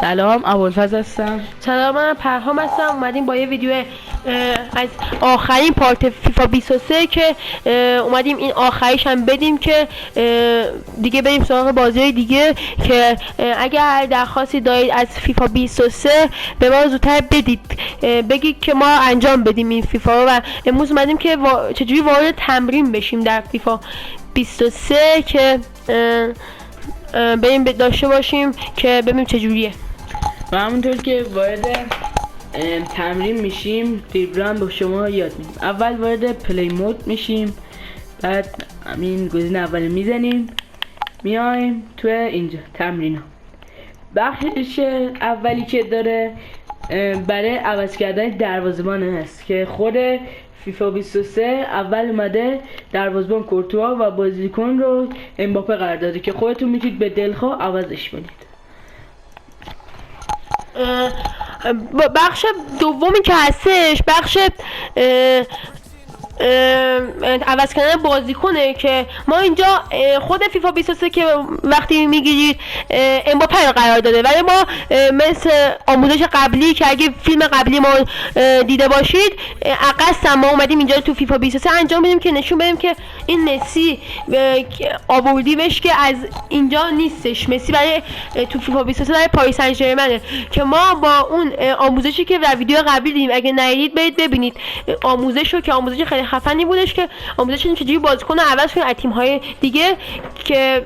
سلام، ابوالفضل هستم. سلام، من پرهام هستم. اومدیم با یه ویدیو از آخرین پارت فیفا 23 که اومدیم این آخریش هم بدیم که دیگه بریم سراغ بازی دیگه که اگر درخواستی دارید از فیفا 23 به ما زودتر بدید، بگید که ما انجام بدیم این فیفا رو. و امروز اومدیم که چجوری وارد تمرین بشیم در فیفا 23 که بریم داشته باشیم که ببینیم چجوریه. و همونطور که وارد تمرین میشیم دیبران به شما یاد میدیم. اول وارد پلی مود میشیم، بعد همین گزینه اول میزنیم، میایم تو اینجا تمرین ها. بخش اولی که داره برای عوض کردن دروازه‌بان هست که خود فیفا 23 اول اومده دروازه‌بان کورتوا و بازیکن رو امباپه قرار داده که خودتون میتونید به دلخواه عوضش کنید. بخش دومی که هستش بخش عوض کردن بازیکنه که ما اینجا خود فیفا 23 که وقتی میگیرید امباپه رو قرار داده، ولی ما مثل آموزش قبلی که اگه فیلم قبلی ما دیده باشید عقص ما اومدیم اینجا تو فیفا 23 انجام بدیم که نشون بدیم که این مسی آوردیمش که از اینجا نیستش. مسی برای تو فیفا 23 برای پاریس سن ژرمنه که ما با اون آموزشی که در ویدیو قبلی دیدیم، اگه ندیدید برید ببینید آموزش رو که آموزش خیلی خفنی بودش که آموزش این چجوری بازیکن رو عوض کنید از تیم‌های دیگه که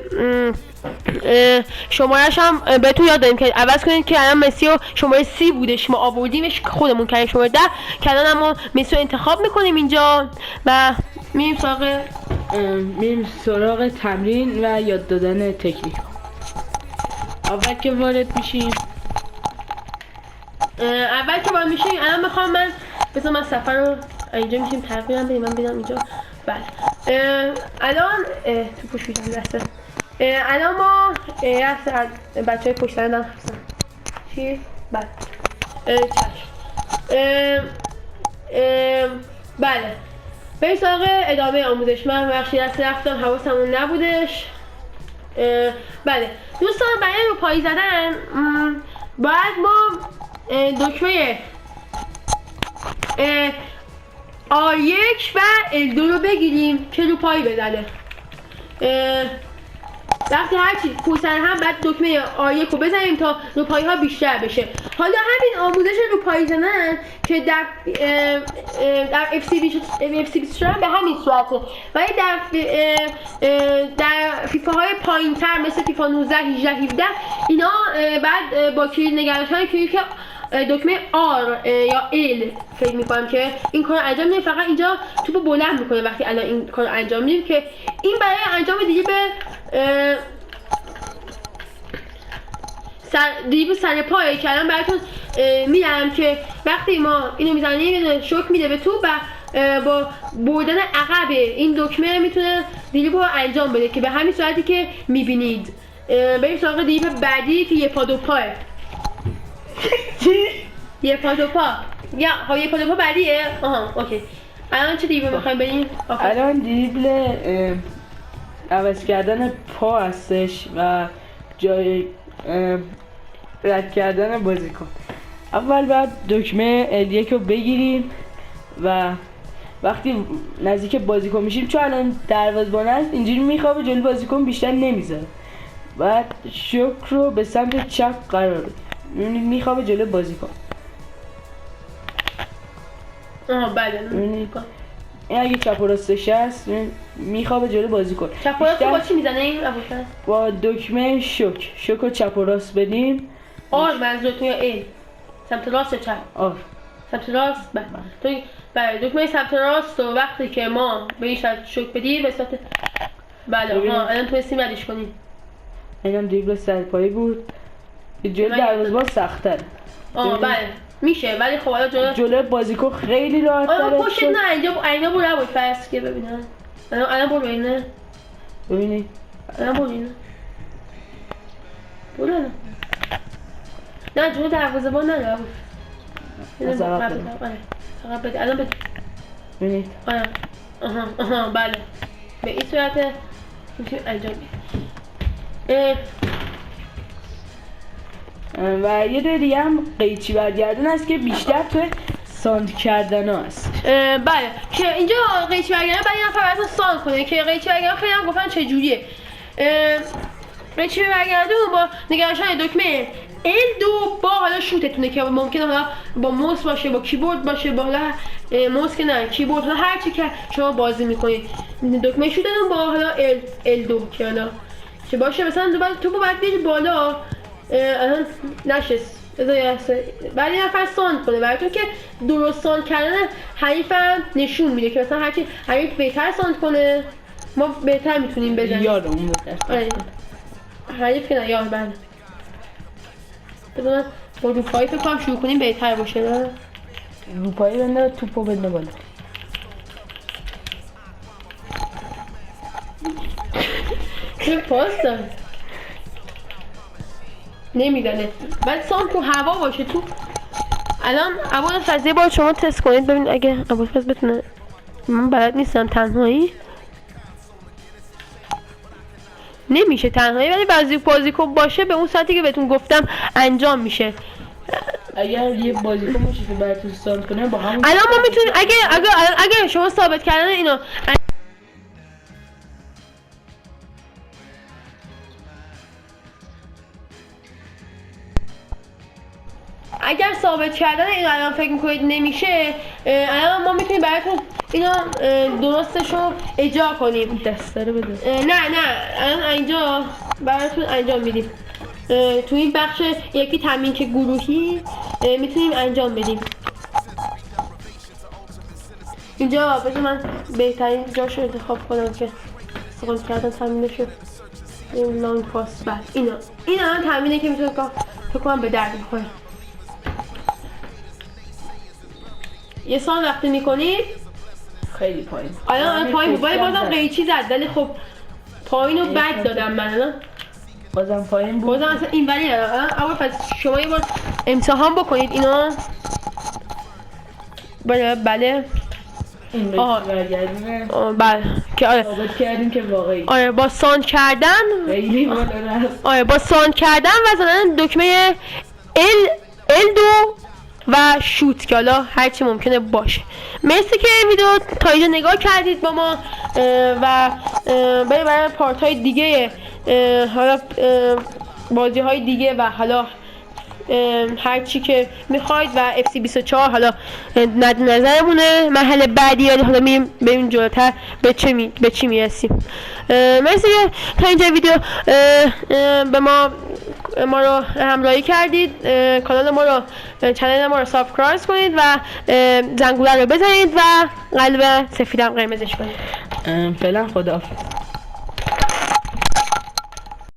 شماره‌اش هم بهتون یاد دادیم که عوض کنید که الان مسی رو شماره 30 بودش، ما آوردیمش خودمون کردیم شماره 10 که الان ما مسی رو انتخاب میکنیم اینجا و میریم سراغ تمرین و یاد دادن تکنیک. اول که وارد میشیم الان میخوام من سفر رو اینجا میشیم تقریبا بریم. من بیدم اینجا. بله الان تو پشت بیدم دسته. الان ما از بچه های پشت سرندم هستن چی؟ بله چشم. بله بریم سراغ ادامه آموزش. من بخشی دست رفتم حواسمون نبودش. بله دوستان، برای روپایی زدن باید ما دکمه R1 و L2 رو بگیریم که روپایی بزنه. وقتی هرچی پشت سر هم بعد دکمه R1 رو بزنیم تا روپایی ها بیشتر بشه. حالا همین آموزش روپایی زدن که در FC24 به همین صورته، ولی در فیفا های پایین تر مثل فیفا 19 18 17 اینا بعد با کلید نگرش های که دکمه R یا L فکر میکنم که این کار انجام میدیم. فقط اینجا توپو بلند میکنه وقتی الان این کار انجام میدیم که این برای انجام دیگه به سر پای که الان براتون میدم که وقتی ما اینو میزنیم شوک میده به توپ و با بردن عقب این دکمه میتونه دیگه رو انجام بده که به همین صورتی که میبینید. بریم سراغ دیگه بعدی که یه پا دو پاه. یه پا دو پا یه پا دو پا بعدیه. اوکی. الان چه دیگه میخوایم بریم؟ الان دریبل عوض کردن پا هستش و جای رد کردن بازیکن. اول بعد دکمه L1 رو بگیریم و وقتی نزدیک بازیکن میشیم، چون الان دروازه‌بان هست اینجوری میخوابه جلوی بازیکن بیشتر نمیذاره، بعد شوک رو به سمت چپ قرار بده، میخوابه جلوی بازیکن. بله این اگه چپ و راستش هست میخوابه جلوی بازیکن. چپ و راست با چی میزنه این ابوالفضل؟ با دکمه شوک رو چپ و راست بدیم. منظورتون یا ال؟ سمت راست یا چپ؟ سمت راست. بله دکمه سمت راست و وقتی که ما به این شکل شوک بدیم به صورت الان تونستیم ردش کنیم. اینم دریبل سرپایی بود. جلوی دروازه‌بان سخت‌تره. بله میشه، ولی خب حالا جلوی بازیکن خیلی راحت‌تره. پشت نه اینجا برو ابوالفضل که ببینم. الان برو اینه. ببینید. الان برو اینه. برو نه جلوی دروازه‌بان نه. فقط بده. الان بده. ببینید. بله. به این صورت میتونیم انجام بدیم. و یه دونه دیگه هم قیچی برگردون است که بیشتر تو ساند کردن هست. بله که اینجا قیچی برگردن برای نفر براتون ساند کنه که قیچی برگردن خیلی هم گفتن چجوریه. قیچی برگردون با نگرشن دکمه L2 با حالا شوتتونه که ممکنه حالا با موس باشه، با کیبورد باشه، با حالا موس که نه کیبورد، حالا هر چی که شما بازی میکنید دکمه شوتتون با حالا L2 که حالا که باشه. مثلا تو باید بیاری بالا الان نشست بعد یه نفر ساند کنه براتون که درست ساند کردن حریف هم نشون میده که مثلا هرچی حریف بهتر ساند کنه ما بهتر میتونیم بزنیم. یارمون بهتر حریف که نه یار بله. بذار با روپایی فکر کنم شروع کنیم بهتر باشه. نه روپایی بنده توپو بنده بالا. چه پاس دار نمیدانه بعد سام تو هوا باشه. تو الان ابوالفضل یه بار شما تست کنید ببین اگه ابوالفضل بتونه. من بلد نیستم تنهایی نمیشه تنهایی ولی بعضی بازیکن باشه به اون ساعتی که بهتون گفتم انجام میشه. اگر یه بازیکن باشه که براتون ساند کنه با همون الان ما میتونیم اگه شما ثابت کردن اینو اگر ثابت کردن این الان فکر میکنید نمیشه الان ما میتونیم براتون اینو درستشو اجرا کنیم. دسته رو بده. نه الان اینجا براتون انجام میدیم. تو این بخش یکی تمرین که گروهی میتونیم انجام بدیم. اینجا بذار من بهترین جاشو انتخاب کنم که استفاده کردن تمرینشو. این لانگ پاس بعد اینا هم تمرینه که میتونه فکر کنم به درد بخوره. یه سان وقتی میکنید خیلی پایین. الان پایین بود ولی بازم قیچی زد ولی خب پایین رو بد دادم من الان بازم پایین بود. بازم اصلا این ولی اول پس شما یه بار امتحان بکنید اینا. بله این برگردونه. بله که آره ثابت کردیم که واقعی. آره با ساند کردن خیلی بالا رفت. آره با ساند کردن و زدن دکمه L2 و شوت که حالا هرچی ممکنه باشه. مرسی که ویدیو تا اینجا نگاه کردید با ما و برای پارت های دیگه حالا بازی های دیگه و حالا هر چی که میخواید و FC24 حالا نظرمونه مرحله بعدی یا حالا میریم ببین جلوتر به چی میرسیم. مرسی که تا اینجا ویدیو به ما رو همراهی کردید. کانال ما رو چنل ما رو سابسکرایب کنید و زنگوله رو بزنید و قلب سفیدم قرمزش کنید. فعلا خداحافظ.